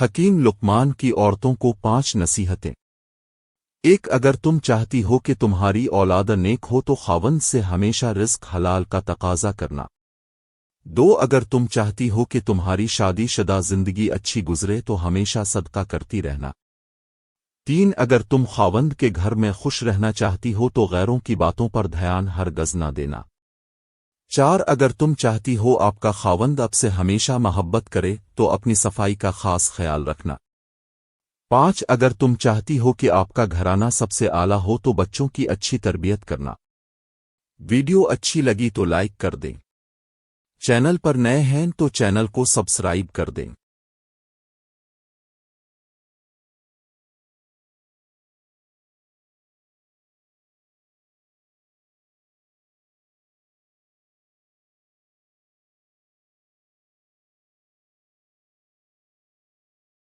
حکیم لقمان کی عورتوں کو 5 نصیحتیں۔ 1 اگر تم چاہتی ہو کہ تمہاری اولاد نیک ہو تو خاوند سے ہمیشہ رزق حلال کا تقاضا کرنا۔ 2 اگر تم چاہتی ہو کہ تمہاری شادی شدہ زندگی اچھی گزرے تو ہمیشہ صدقہ کرتی رہنا۔ 3 اگر تم خاوند کے گھر میں خوش رہنا چاہتی ہو تو غیروں کی باتوں پر دھیان ہرگز نہ دینا۔ 4 اگر تم چاہتی ہو آپ کا خاوند اب سے ہمیشہ محبت کرے تو اپنی صفائی کا خاص خیال رکھنا۔ 5 اگر تم چاہتی ہو کہ آپ کا گھرانہ سب سے اعلیٰ ہو تو بچوں کی اچھی تربیت کرنا۔ ویڈیو اچھی لگی تو لائک کر دیں۔ چینل پر نئے ہیں تو چینل کو سبسکرائب کر دیں۔